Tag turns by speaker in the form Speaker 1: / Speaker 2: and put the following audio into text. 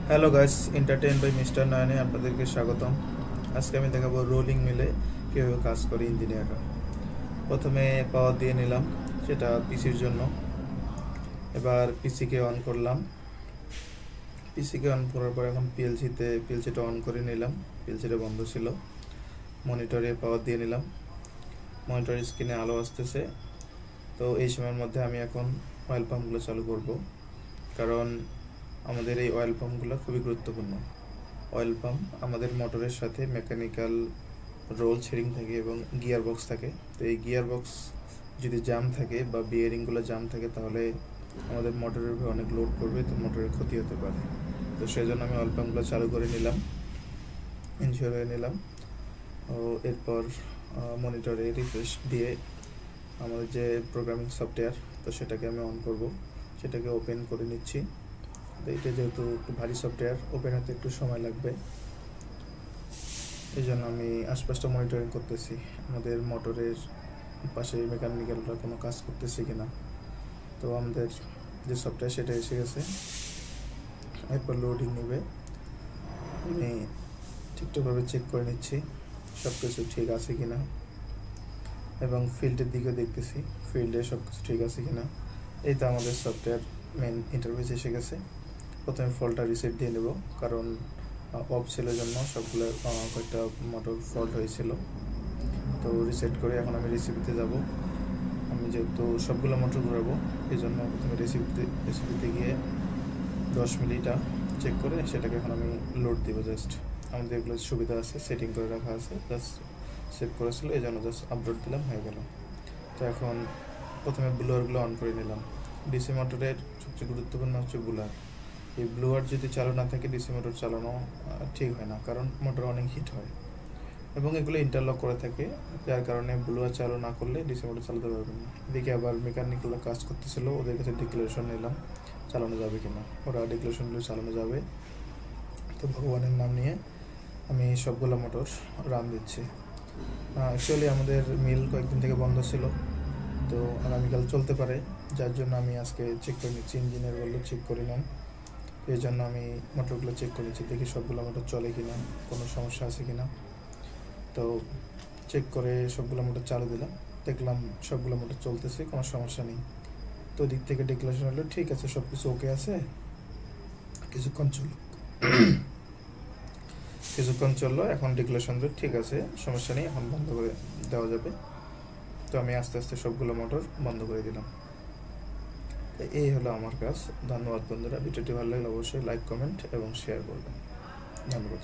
Speaker 1: Hello guys, entertain by mister নয়নে আপনাদেরকে স্বাগতম। আজকে আমি দেখাবো রোলিং মিলে কীভাবে কাজ করে ইঞ্জিনিয়াররা। প্রথমে পাওয়ার দিয়ে নিলাম, সেটা পিসির জন্য। এবার পিসিকে অন করলাম। পিসিকে অন করার পর এখন পিএলসিটা অন করে নিলাম। পিএলসিটা বন্ধ ছিল। মনিটরে পাওয়ার দিয়ে নিলাম। মনিটর স্ক্রিনে আলো আসতেছে। তো এই সময়ের মধ্যে আমি এখন অয়েল পাম্পগুলো চালু করব, কারণ আমাদের এই অয়েল পাম্পগুলো খুবই গুরুত্বপূর্ণ। অয়েল পাম্প আমাদের মোটরের সাথে মেকানিক্যাল রোল শেয়ারিং থাকে এবং গিয়ার বক্স থাকে। তো এই গিয়ার বক্স যদি জাম থাকে বা বিয়ারিংগুলো জাম থাকে, তাহলে আমাদের মোটরের উপর অনেক লোড পড়বে, তো মোটরের ক্ষতি হতে পারে। তো সেই জন্য আমি অয়েল পাম্পগুলো চালু করে নিলাম, ইনশিওর হয়ে নিলাম। ও এরপর মনিটরে রিফ্রেশ দিয়ে আমাদের যে প্রোগ্রামিং সফটওয়্যার, তো সেটাকে আমি অন করব, সেটাকে ওপেন করে নিচ্ছি। তো এটা যেহেতু একটু ভারী সফটওয়্যার, ওপেন হতে একটু সময় লাগবে। এই জন্য আমি আশপাশটা মনিটরিং করতেছি, আমাদের মোটরের পাশে মেকানিক্যালরা কোনো কাজ করতেছে কিনা। তো আমাদের যে সফটওয়্যার সেটা এসে গেছে। এরপর লোডিং নেবে, আমি ঠিকঠাকভাবে চেক করে নিচ্ছি সব কিছু ঠিক আছে কিনা, এবং ফিল্ডের দিকে দেখতেছি ফিল্ডে সব কিছু ঠিক আছে কিনা। এই তো আমাদের সফটওয়্যার মেন ইন্টারফেস এসে গেছে। প্রথমে ফল্টটা রিসেট দিয়ে নেব, কারণ অফ ছিল জন্য সবগুলো কয়েকটা মোটর ফল্ট হয়েছিল। তো রিসেট করে এখন আমি রেসিপিতে যাব। আমি যেহেতু সবগুলো মোটর ঘোরাবো, এই জন্য প্রথমে রেসিপিতে গিয়ে 10 মিনিটটা চেক করে সেটাকে এখন আমি লোড দিব। জাস্ট আমাদের এগুলো সুবিধা আছে, সেটিং করে রাখা আছে, জাস্ট সেভ করেছিল, এই জন্য জাস্ট আপলোড দিলাম, হয়ে গেল। তো এখন প্রথমে ব্লোয়ারগুলো অন করে নিলাম। ডিসি মোটরের সবচেয়ে গুরুত্বপূর্ণ হচ্ছে ব্লোয়ার। এই ব্লোয়ার যদি চালু না থাকে, ডিসি মোটর চালানো ঠিক হয় না, কারণ মোটর অনেক হিট হয় এবং এগুলো ইন্টারলক করে থাকে, যার কারণে ব্লোয়ার চালু না করলে ডিসি মোটর চালাতে পারবেন না। এদিকে আবার মেকানিকগুলো কাজ করতেছিল, ওদের কাছে ডিক্লারেশন নিলাম চালানো যাবে কিনা। ওরা ডিক্লারেশনগুলো চালানো যাবে। তো ভগবানের নাম নিয়ে আমি সবগুলো মোটর রান দিচ্ছি। অ্যাকচুয়ালি আমাদের মিল কয়েকদিন থেকে বন্ধ ছিল, তো আগামীকাল চলতে পারে, যার জন্য আমি আজকে চেক করে নিচ্ছি। ইঞ্জিনিয়ার বললো চেক করে নেন, এই জন্য আমি মোটরগুলো চেক করে নিচ্ছি, দেখি সবগুলো মোটর চলে কিনা, কোনো সমস্যা আছে কিনা। তো চেক করে সবগুলো মোটর চালু দিলাম, দেখলাম সবগুলো মোটর চলতেছে, কোনো সমস্যা নেই। তো দিক থেকে ডিক্লারেশন হলো ঠিক আছে, সব কিছু ওকে আছে। কিছুক্ষণ চললো, এখন ডিক্লারেশন হলো ঠিক আছে, সমস্যা নেই, এখন বন্ধ করে দেওয়া যাবে। তো আমি আস্তে আস্তে সবগুলো মোটর বন্ধ করে দিলাম। এই হলো আমার কাজ। ধন্যবাদ বন্ধুরা, ভিডিওটি ভালো লাগলে অবশ্যই লাইক, কমেন্ট এবং শেয়ার করবেন। ধন্যবাদ।